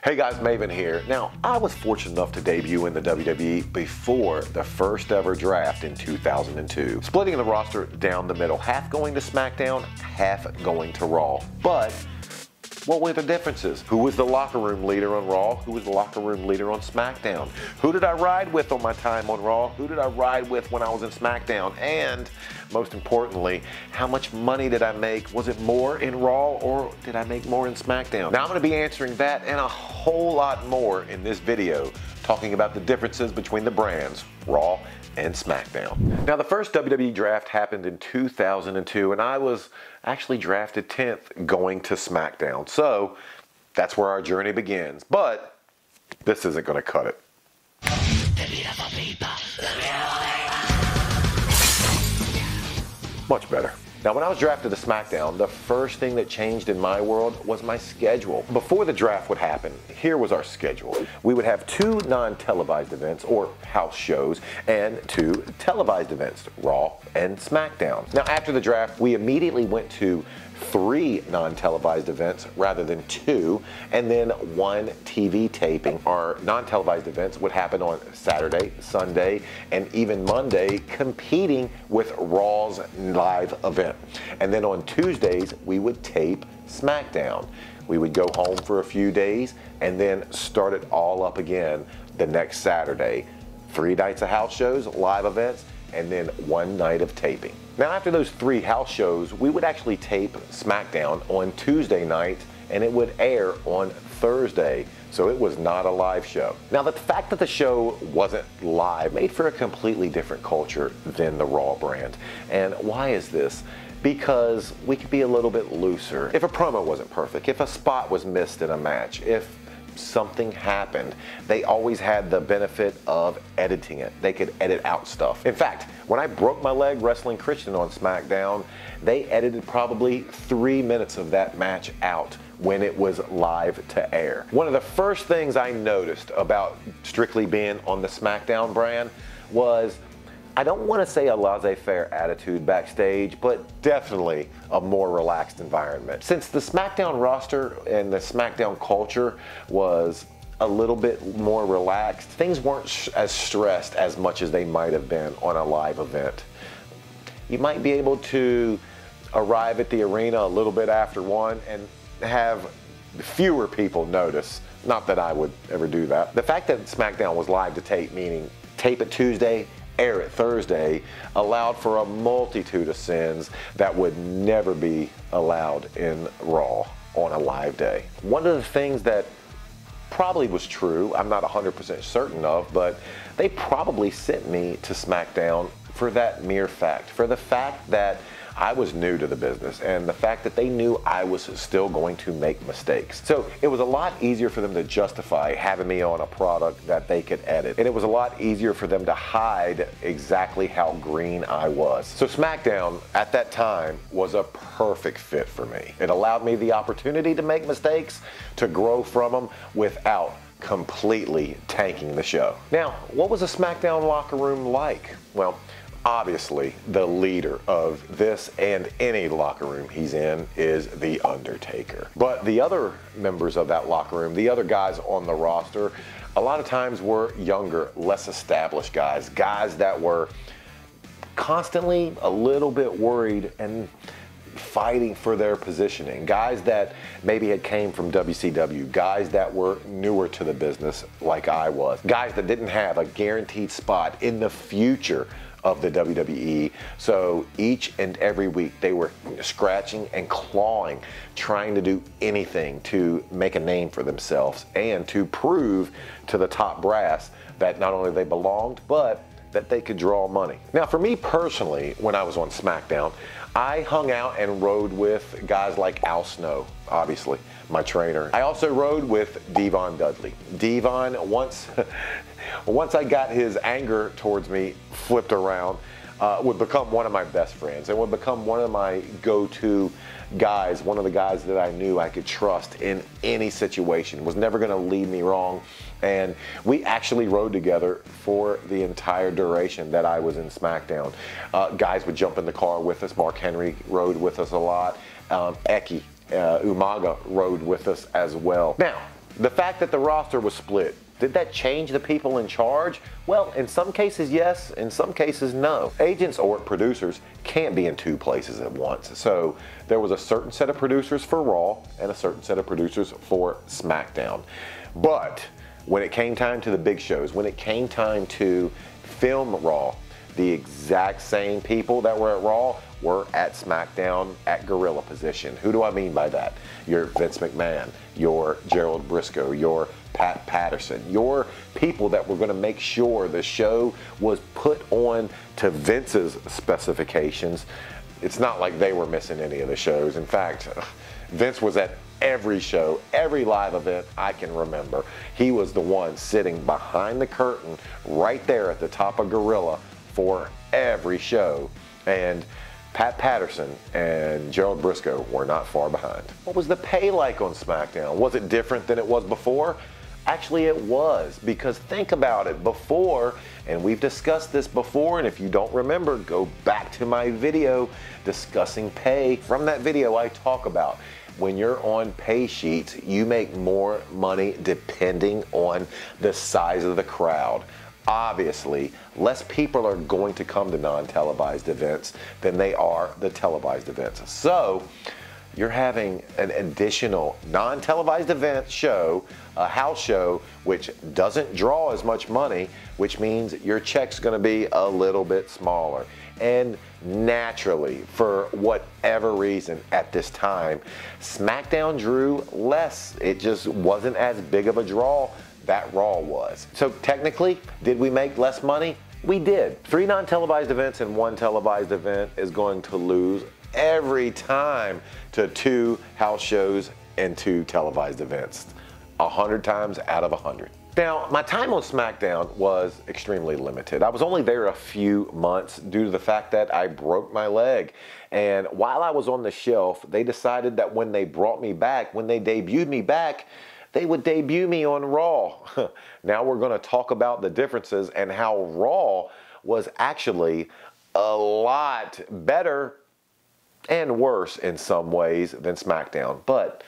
Hey guys, Maven here. Now, I was fortunate enough to debut in the WWE before the first ever draft in 2002, splitting the roster down the middle, half going to SmackDown, half going to Raw. But what were the differences? Who was the locker room leader on Raw? Who was the locker room leader on SmackDown? Who did I ride with on my time on Raw? Who did I ride with when I was in SmackDown? And most importantly, how much money did I make? Was it more in Raw or did I make more in SmackDown? Now I'm going to be answering that and a whole lot more in this video, talking about the differences between the brands, Raw and SmackDown. Now the first WWE draft happened in 2002 and I was actually drafted 10th going to SmackDown. So that's where our journey begins. But this isn't going to cut it. Much better. Now, when I was drafted to SmackDown, the first thing that changed in my world was my schedule. Before the draft would happen, here was our schedule. We would have 2 non-televised events, or house shows, and 2 televised events, Raw and SmackDown. Now, after the draft, we immediately went to 3 non-televised events rather than 2, and then 1 TV taping. Our non-televised events would happen on Saturday, Sunday, and even Monday, competing with Raw's live event. And then on Tuesdays, we would tape SmackDown. We would go home for a few days and then start it all up again the next Saturday. 3 nights of house shows, live events, and then 1 night of taping. Now after those 3 house shows, we would actually tape SmackDown on Tuesday night and it would air on Thursday, so it was not a live show. Now the fact that the show wasn't live made for a completely different culture than the Raw brand. And why is this? Because we could be a little bit looser. If a promo wasn't perfect, if a spot was missed in a match, if something happened, they always had the benefit of editing it. They could edit out stuff. In fact, when I broke my leg wrestling Christian on SmackDown, they edited probably 3 minutes of that match out when it was live to air. One of the first things I noticed about strictly being on the SmackDown brand was, I don't want to say a laissez-faire attitude backstage, but definitely a more relaxed environment. Since the SmackDown roster and the SmackDown culture was a little bit more relaxed, things weren't as stressed as much as they might have been on a live event. You might be able to arrive at the arena a little bit after 1 and have fewer people notice. Not that I would ever do that. The fact that SmackDown was live to tape, meaning tape it Tuesday, air it Thursday, allowed for a multitude of sins that would never be allowed in Raw on a live day. One of the things that probably was true, I'm not 100% certain of, but they probably sent me to SmackDown for that mere fact, for the fact that I was new to the business and the fact that they knew I was still going to make mistakes. So it was a lot easier for them to justify having me on a product that they could edit. And it was a lot easier for them to hide exactly how green I was. So SmackDown at that time was a perfect fit for me. It allowed me the opportunity to make mistakes, to grow from them without completely tanking the show. Now, what was a SmackDown locker room like? Well, obviously, the leader of this and any locker room he's in is The Undertaker. But the other members of that locker room, the other guys on the roster, a lot of times were younger, less established guys, guys that were constantly a little bit worried and fighting for their positioning, guys that maybe had came from WCW, guys that were newer to the business like I was, guys that didn't have a guaranteed spot in the future of the WWE. So each and every week they were scratching and clawing, trying to do anything to make a name for themselves and to prove to the top brass that not only they belonged, but that they could draw money. Now for me personally, when I was on SmackDown, I hung out and rode with guys like Al Snow, obviously, my trainer. I also rode with Devon Dudley. Devon, once I got his anger towards me flipped around, would become one of my best friends and would become one of my go-to guys, one of the guys that I knew I could trust in any situation, was never gonna lead me wrong. And we actually rode together for the entire duration that I was in SmackDown. Guys would jump in the car with us. Mark Henry rode with us a lot. Eki Umaga rode with us as well. Now, The fact that the roster was split, did that change the people in charge? Well, in some cases, yes. In some cases, no. Agents or producers can't be in two places at once. So there was a certain set of producers for Raw and a certain set of producers for SmackDown. But when it came time to the big shows, when it came time to film Raw, the exact same people that were at Raw were at SmackDown at gorilla position. Who do I mean by that? Your Vince McMahon, your Gerald Briscoe, your Pat Patterson, your people that were going to make sure the show was put on to Vince's specifications. It's not like they were missing any of the shows. In fact, Vince was at every show, every live event I can remember. He was the one sitting behind the curtain right there at the top of Gorilla for every show. And Pat Patterson and Gerald Briscoe were not far behind. What was the pay like on SmackDown? Was it different than it was before? Actually, it was, because think about it. Before, and we've discussed this before, and if you don't remember, go back to my video discussing pay. From that video, I talk about when you're on pay sheets, you make more money depending on the size of the crowd. Obviously, less people are going to come to non-televised events than they are the televised events. So you're having an additional non-televised event show, a house show, which doesn't draw as much money, which means your check's going to be a little bit smaller. And naturally, for whatever reason at this time, SmackDown drew less. It just wasn't as big of a draw that Raw was. So technically, did we make less money? We did. 3 non-televised events and 1 televised event is going to lose every time to 2 house shows and 2 televised events. 100 times out of 100. Now, my time on SmackDown was extremely limited. I was only there a few months due to the fact that I broke my leg. And while I was on the shelf, they decided that when they brought me back, when they debuted me back, they would debut me on Raw. Now we're going to talk about the differences and how Raw was actually a lot better and worse in some ways than SmackDown. But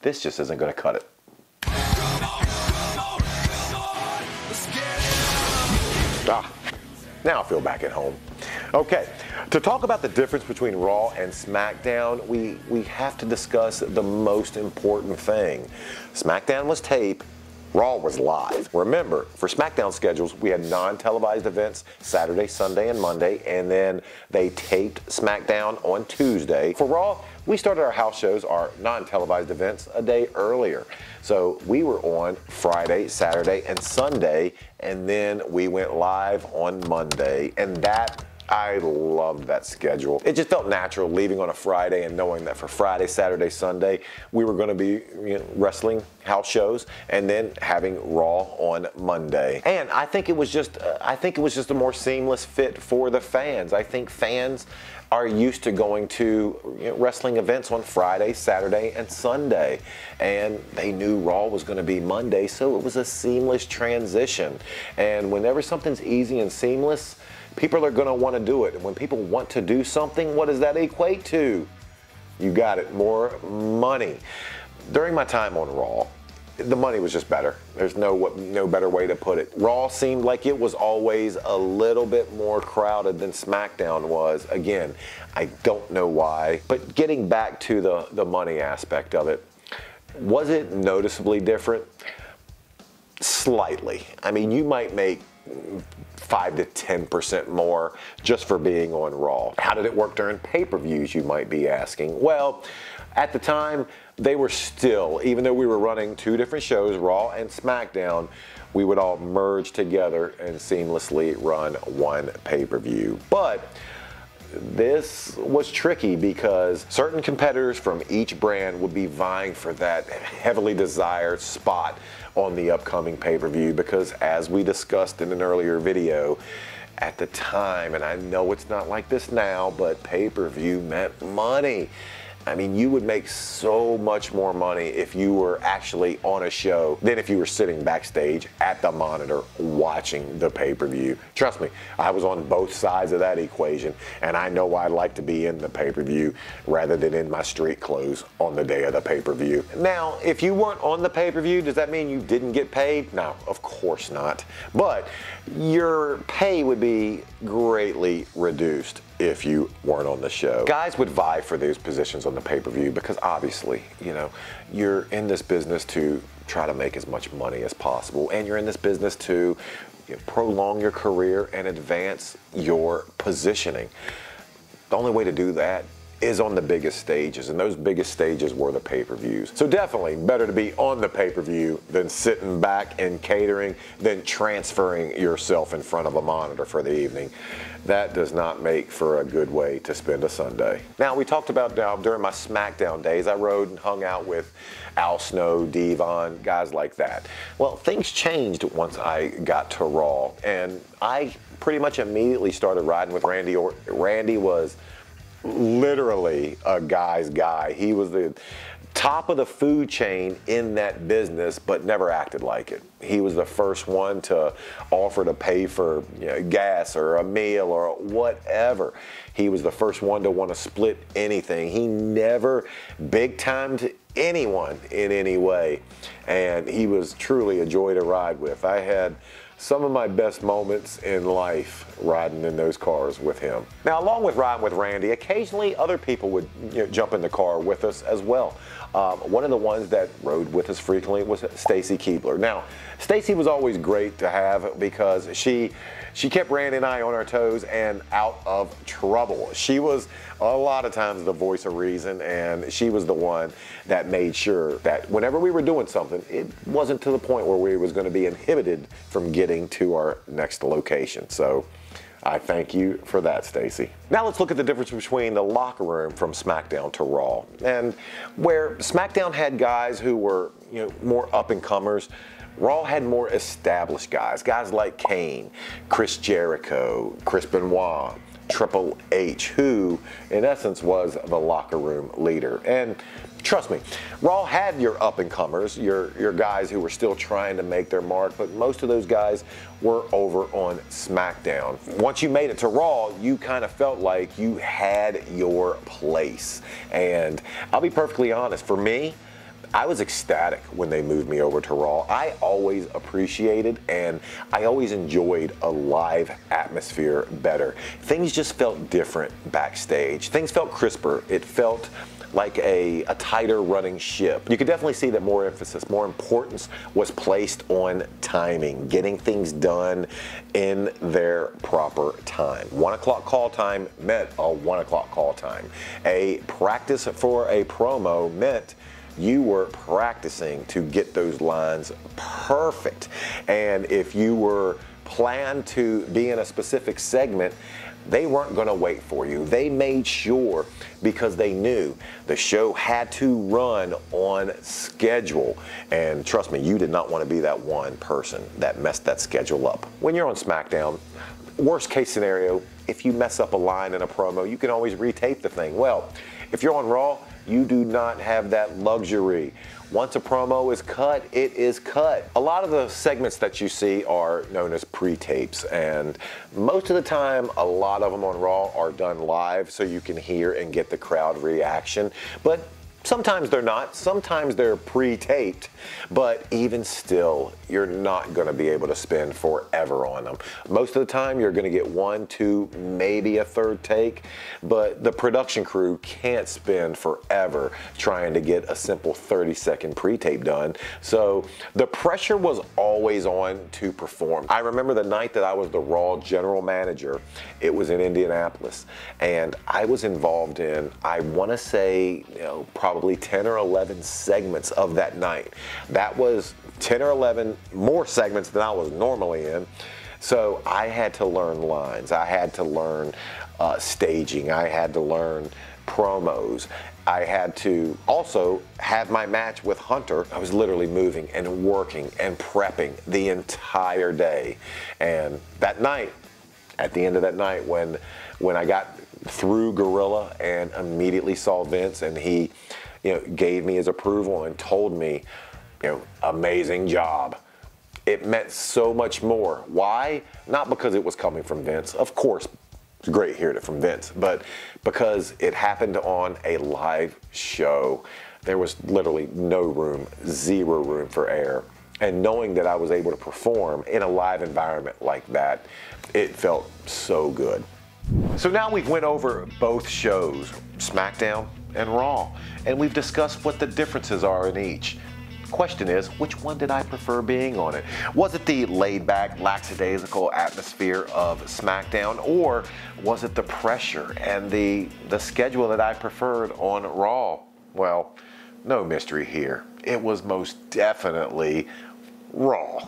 this just isn't going to cut it. Now I feel back at home. Okay, to talk about the difference between Raw and SmackDown, we have to discuss the most important thing. SmackDown was tape, Raw was live. Remember, for SmackDown schedules, we had non-televised events Saturday, Sunday, and Monday, and then they taped SmackDown on Tuesday. For Raw, we started our house shows, our non-televised events, a day earlier. So we were on Friday, Saturday, and Sunday, and then we went live on Monday, and I loved that schedule. It just felt natural leaving on a Friday and knowing that for Friday, Saturday, Sunday, we were going to be wrestling house shows and then having Raw on Monday. And I think it was just a more seamless fit for the fans. I think fans are used to going to wrestling events on Friday, Saturday, and Sunday. And they knew Raw was going to be Monday, so it was a seamless transition. And whenever something's easy and seamless, people are going to want to do it. And when people want to do something, what does that equate to? You got it, more money. During my time on Raw, the money was just better. There's no better way to put it. Raw seemed like it was always a little bit more crowded than SmackDown was. Again, I don't know why. But getting back to the money aspect of it, was it noticeably different? Slightly. I mean, you might make 5 to 10% more just for being on Raw. How did it work during pay-per-views, you might be asking? Well, at the time, they were still, even though we were running 2 different shows, Raw and SmackDown, we would all merge together and seamlessly run 1 pay-per-view. But this was tricky because certain competitors from each brand would be vying for that heavily desired spot on the upcoming pay-per-view because, as we discussed in an earlier video, at the time, and I know it's not like this now, but pay-per-view meant money. I mean, you would make so much more money if you were actually on a show than if you were sitting backstage at the monitor watching the pay-per-view. Trust me, I was on both sides of that equation, and I know I'd like to be in the pay-per-view rather than in my street clothes on the day of the pay-per-view. Now, if you weren't on the pay-per-view, does that mean you didn't get paid? No, of course not. But your pay would be greatly reduced if you weren't on the show. Guys would vie for those positions on the pay-per-view because obviously, you know, you're in this business to try to make as much money as possible, and you're in this business to prolong your career and advance your positioning. The only way to do that is on the biggest stages, and those biggest stages were the pay-per-views. So definitely better to be on the pay-per-view than sitting back and catering, than transferring yourself in front of a monitor for the evening. That does not make for a good way to spend a Sunday. Now, we talked about during my SmackDown days, I rode and hung out with Al Snow, Devon, guys like that. Well, things changed once I got to Raw, and I pretty much immediately started riding with Randy. Randy was literally a guy's guy. He was the top of the food chain in that business, but never acted like it. He was the first one to offer to pay for gas or a meal or whatever. He was the first one to want to split anything. He never big-timed anyone in any way, and he was truly a joy to ride with. I had some of my best moments in life riding in those cars with him. Now, along with riding with Randy, occasionally other people would jump in the car with us as well. One of the ones that rode with us frequently was Stacy Keibler. Now, Stacy was always great to have because she kept Randy and I on our toes and out of trouble. She was a lot of times the voice of reason, and she was the one that made sure that whenever we were doing something, it wasn't to the point where we was going to be inhibited from getting to our next location. So I thank you for that, Stacy. Now let's look at the difference between the locker room from SmackDown to Raw. And where SmackDown had guys who were more up-and-comers, Raw had more established guys like Kane, Chris Jericho, Chris Benoit, Triple H, who in essence was the locker room leader. And trust me, Raw had your up-and-comers, your guys who were still trying to make their mark, but most of those guys were over on SmackDown. Once you made it to Raw, you kind of felt like you had your place. And I'll be perfectly honest, for me, I was ecstatic when they moved me over to Raw. I always appreciated and I always enjoyed a live atmosphere better. Things just felt different backstage. Things felt crisper. It felt like a tighter running ship. You could definitely see that more emphasis, more importance was placed on timing, getting things done in their proper time. 1 o'clock call time meant a 1 o'clock call time. A practice for a promo meant you were practicing to get those lines perfect. And if you were planned to be in a specific segment, they weren't going to wait for you. They made sure, because they knew the show had to run on schedule. And trust me, you did not want to be that one person that messed that schedule up. When you're on SmackDown, worst case scenario, if you mess up a line in a promo, you can always retape the thing. Well, if you're on Raw, you do not have that luxury. Once a promo is cut, it is cut. A lot of the segments that you see are known as pre-tapes, and most of the time, a lot of them on Raw are done live so you can hear and get the crowd reaction. But sometimes they're not. Sometimes they're pre-taped, but even still, you're not going to be able to spend forever on them. Most of the time, you're going to get 1, 2, maybe a third take, but the production crew can't spend forever trying to get a simple 30-second pre-tape done. So the pressure was always on to perform. I remember the night that I was the Raw general manager. It was in Indianapolis, and I was involved in, I want to say, probably 10 or 11 segments of that night. That was 10 or 11 more segments than I was normally in. So I had to learn lines. I had to learn staging. I had to learn promos. I had to also have my match with Hunter. I was literally moving and working and prepping the entire day. And that night, at the end of that night, when I got through Gorilla and immediately saw Vince, and he, gave me his approval and told me, amazing job. It meant so much more. Why? Not because it was coming from Vince. Of course, it's great hearing it from Vince, but because it happened on a live show. There was literally no room, zero room for error. And knowing that I was able to perform in a live environment like that, it felt so good. So now we've went over both shows, SmackDown and Raw, and we've discussed what the differences are in each. Question is, which one did I prefer being on it? Was it the laid-back, lackadaisical atmosphere of SmackDown, or was it the pressure and the schedule that I preferred on Raw? Well, no mystery here. It was most definitely Raw.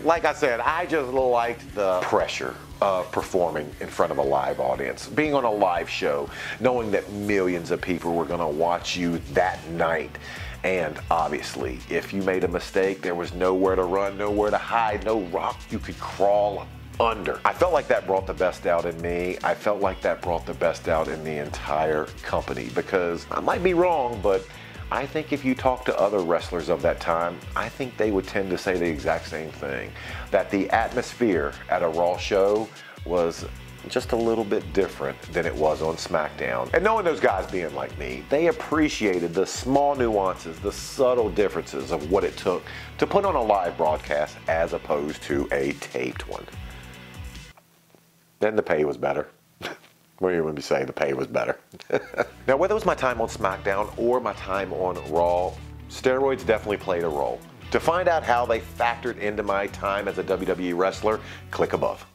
Like I said, I just liked the pressure of performing in front of a live audience, being on a live show, knowing that millions of people were going to watch you that night. And obviously, if you made a mistake, there was nowhere to run, nowhere to hide, no rock you could crawl under. I felt like that brought the best out in me. I felt like that brought the best out in the entire company, because I might be wrong, but I think if you talk to other wrestlers of that time, I think they would tend to say the exact same thing, that the atmosphere at a Raw show was just a little bit different than it was on SmackDown. And knowing those guys being like me, they appreciated the small nuances, the subtle differences of what it took to put on a live broadcast as opposed to a taped one. Then the pay was better. What do you want me to say? The pay was better. Now, whether it was my time on SmackDown or my time on Raw, steroids definitely played a role. To find out how they factored into my time as a WWE wrestler, click above.